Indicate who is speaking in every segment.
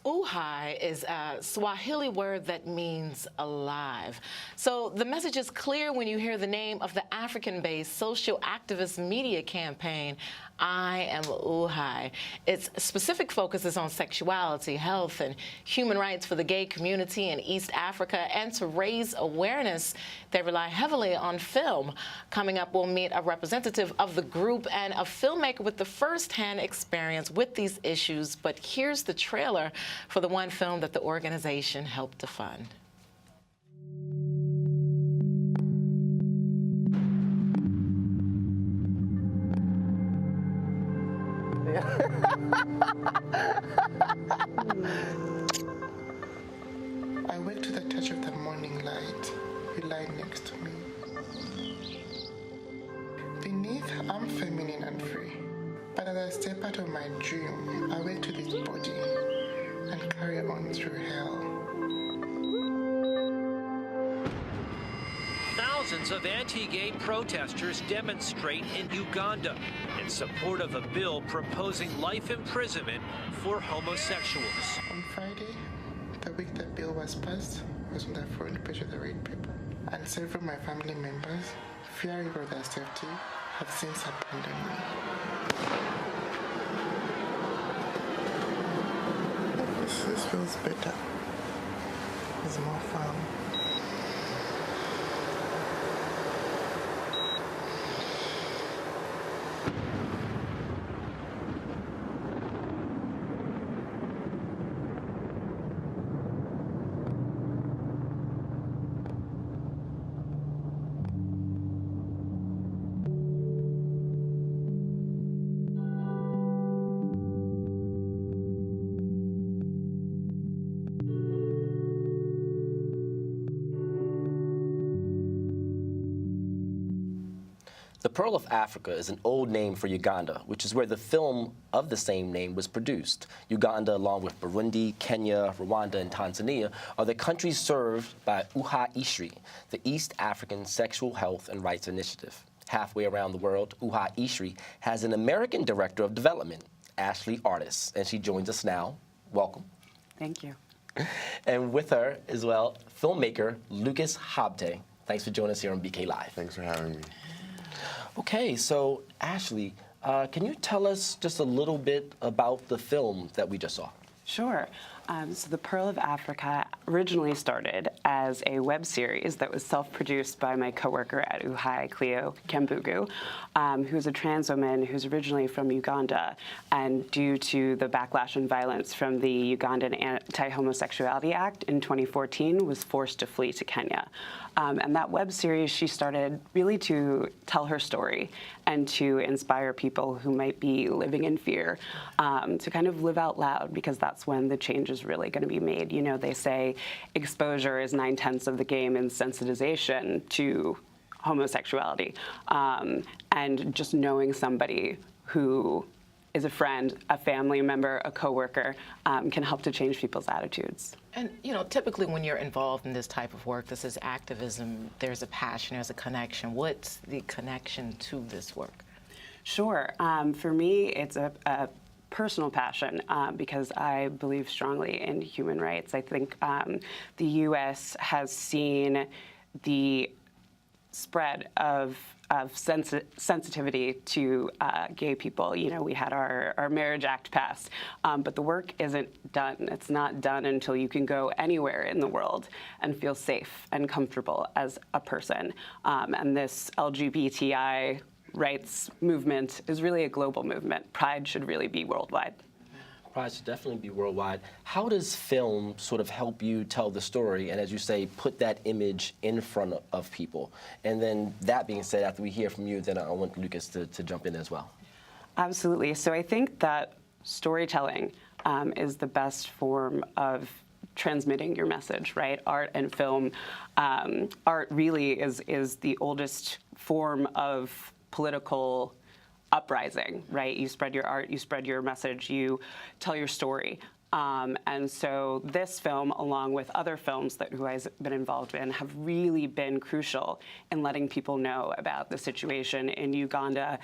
Speaker 1: UHAI is a Swahili word that means alive. So the message is clear when you hear the name of the African-based social activist media campaign, I Am UHAI. Its specific focus is on sexuality, health, and human rights for the gay community in East Africa, and to raise awareness, they rely heavily on film. Coming up, we'll meet a representative of the group and a filmmaker with the first-hand experience with these issues. But here's the trailer for the one film that the organization helped to fund.
Speaker 2: I wake to the touch of the morning light. You lie next to me. Beneath, I'm feminine and free. But as I step out of my dream, I wake to this body and carry on through hell.
Speaker 3: Thousands of anti-gay protesters demonstrate in Uganda in support of a bill proposing life imprisonment for homosexuals.
Speaker 2: On Friday, the week the bill was passed, was on the front page of the Red Paper. And several of my family members, fearing for their safety, have since abandoned me. This feels better. It's more fun.
Speaker 4: The Pearl of Africa is an old name for Uganda, which is where the film of the same name was produced. Uganda, along with Burundi, Kenya, Rwanda, and Tanzania, are the countries served by UHAI EASHRI, the East African Sexual Health and Rights Initiative. Halfway around the world, UHAI EASHRI has an American Director of Development, Ashley Artis, and she joins us now. Welcome.
Speaker 5: Thank you.
Speaker 4: And with her as well, filmmaker Lucas Habte. Thanks for joining us here on BK Live.
Speaker 6: Thanks for having me.
Speaker 4: Okay, so Ashley, can you tell us just a little bit about the film that we just saw?
Speaker 5: Sure. So The Pearl of Africa originally started as a web series that was self-produced by my coworker at UHAI, Cleo Kambugu, who's a trans woman who's originally from Uganda, and due to the backlash and violence from the Ugandan Anti-Homosexuality Act in 2014, was forced to flee to Kenya. And that web series, she started really to tell her story and to inspire people who might be living in fear to kind of live out loud, because that's when the change is really going to be made. You know, they say exposure is 9/10 of the game in sensitization to homosexuality. And just knowing somebody who is a friend, a family member, a coworker, can help to change people's attitudes.
Speaker 1: And, you know, typically when you're involved in this type of work, this is activism, there's a passion, there's a connection. What's the connection to this work?
Speaker 5: Sure. For me, it's a personal passion because I believe strongly in human rights. I think the U.S. has seen the spread of sensitivity to gay people. You know, we had our Marriage Act passed, but the work isn't done. It's not done until you can go anywhere in the world and feel safe and comfortable as a person. And this LGBTI rights movement is really a global movement. Pride should really be worldwide.
Speaker 4: Pride should definitely be worldwide. How does film sort of help you tell the story and, as you say, put that image in front of people? And then that being said, after we hear from you, then I want Lucas to jump in as well.
Speaker 5: Absolutely. So I think that storytelling is the best form of transmitting your message, right? Art and film. Art really is the oldest form of political uprising, right? You spread your art, you spread your message, you tell your story. And so this film, along with other films that UHAI's been involved in, have really been crucial in letting people know about the situation in Uganda,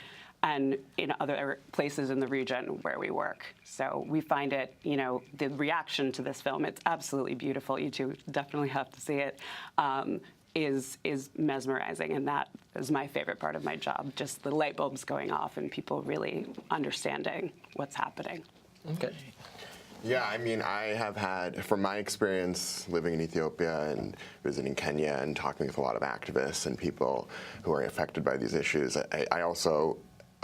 Speaker 5: and in other places in the region where we work. So we find it, the reaction to this film, it's absolutely beautiful. You two definitely have to see it. Is mesmerizing, and that is my favorite part of my job, just the light bulbs going off and people really understanding what's happening.
Speaker 4: Okay.
Speaker 6: Yeah, I mean, I have had, from my experience living in Ethiopia and visiting Kenya and talking with a lot of activists and people who are affected by these issues, I also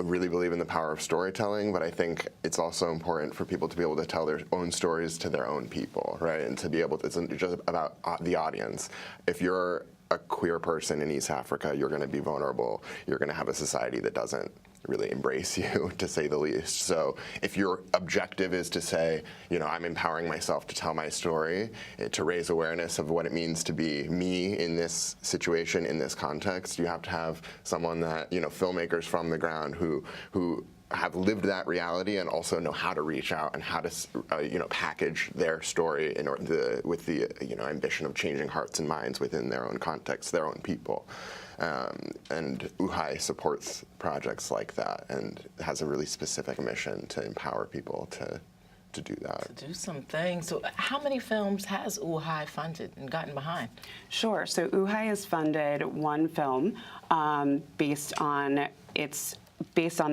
Speaker 6: really believe in the power of storytelling, but I think it's also important for people to be able to tell their own stories to their own people, right? And to be able to, it's just about the audience. If you're a queer person in East Africa, you're going to be vulnerable. You're going to have a society that doesn't really embrace you, to say the least. So if your objective is to say, I'm empowering myself to tell my story, to raise awareness of what it means to be me in this situation, in this context, you have to have someone that, filmmakers from the ground who have lived that reality and also know how to reach out and how to, package their story with the, ambition of changing hearts and minds within their own context, their own people. And UHAI supports projects like that and has a really specific mission to empower people to do that.
Speaker 1: To do some things. So how many films has UHAI funded and gotten behind?
Speaker 5: Sure. So UHAI has funded one film based on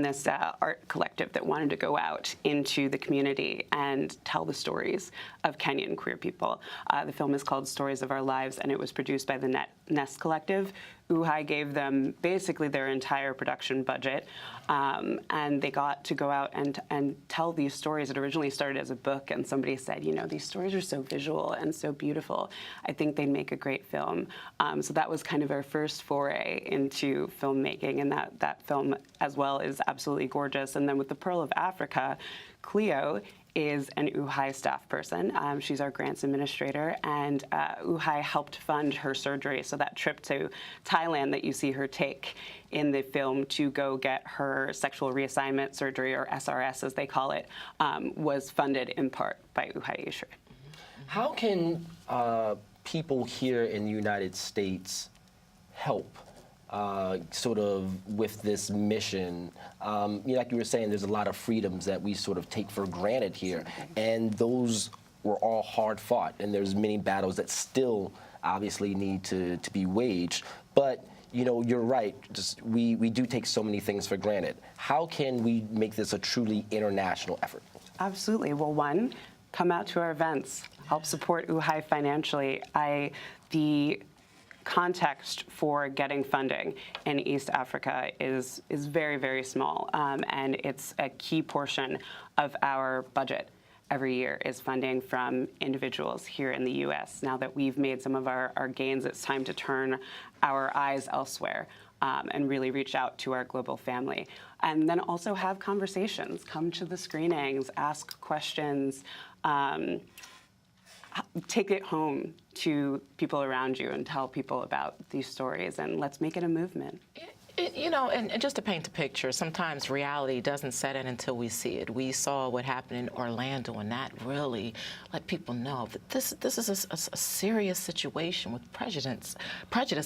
Speaker 5: this art collective that wanted to go out into the community and tell the stories of Kenyan queer people. The film is called Stories of Our Lives, and it was produced by the Nest Collective. UHAI gave them basically their entire production budget, and they got to go out and tell these stories. It originally started as a book, and somebody said, these stories are so visual and so beautiful. I think they'd make a great film. So that was kind of our first foray into filmmaking, and that film as well is absolutely gorgeous. And then with The Pearl of Africa, Cleo is an UHAI staff person. She's our grants administrator, and UHAI helped fund her surgery. So that trip to Thailand that you see her take in the film to go get her sexual reassignment surgery, or SRS as they call it, was funded in part by UHAI EASHRI.
Speaker 4: How can people here in the United States help sort of with this mission? Like you were saying, there's a lot of freedoms that we sort of take for granted here, and those were all hard fought, and there's many battles that still obviously need to be waged. But you're right, we do take so many things for granted. How can we make this a truly international effort? Absolutely.
Speaker 5: Well, one, come out to our events, help support UHAI financially. The context for getting funding in East Africa is very, very small, and it's a key portion of our budget every year is funding from individuals here in the U.S. Now that we've made some of our gains, it's time to turn our eyes elsewhere and really reach out to our global family. And then also have conversations, come to the screenings, ask questions, take it home to people around you and tell people about these stories, and let's make it a movement.
Speaker 1: And just to paint the picture, sometimes reality doesn't set in until we see it. We saw what happened in Orlando, and that really let people know that this is a serious situation with prejudice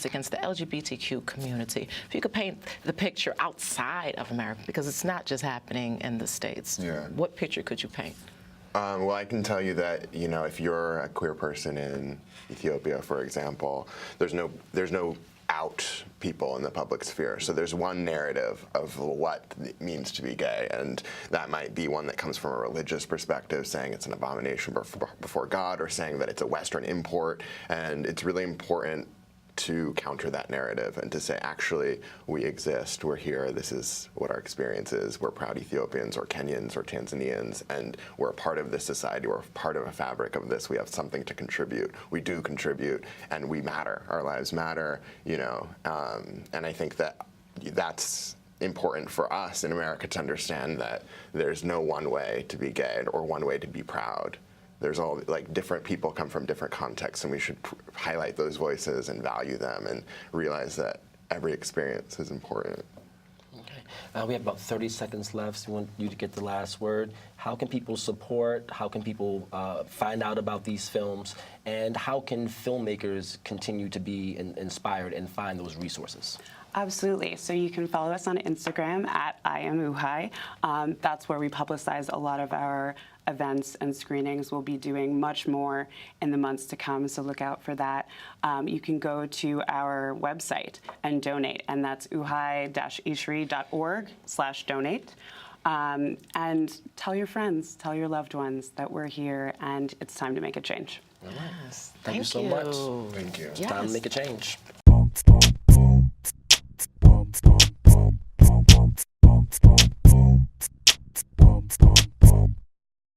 Speaker 1: against the LGBTQ community. If you could paint the picture outside of America, because it's not just happening in the States, what picture could you paint?
Speaker 6: Well, I can tell you that, if you're a queer person in Ethiopia, for example, there's no out people in the public sphere. So there's one narrative of what it means to be gay, and that might be one that comes from a religious perspective, saying it's an abomination before God, or saying that it's a Western import. And it's really important to counter that narrative and to say, actually, we exist, we're here, this is what our experience is, we're proud Ethiopians or Kenyans or Tanzanians, and we're a part of this society, we're part of a fabric of this, we have something to contribute, we do contribute, and we matter, our lives matter, and I think that that's important for us in America to understand that there's no one way to be gay or one way to be proud. There's all, different people come from different contexts, and we should highlight those voices and value them and realize that every experience is important.
Speaker 4: Okay. We have about 30 seconds left, so we want you to get the last word. How can people support? How can people find out about these films? And how can filmmakers continue to be inspired and find those resources?
Speaker 5: Absolutely. So you can follow us on Instagram at IamUHAI. That's where we publicize a lot of our events and screenings. We'll be doing much more in the months to come, so look out for that. You can go to our website and donate, and that's UHAI-EASHRI.org/donate. And tell your friends, tell your loved ones that we're here, and it's time to make a change.
Speaker 4: Thank you so much.
Speaker 6: Thank you.
Speaker 4: It's time to make a change.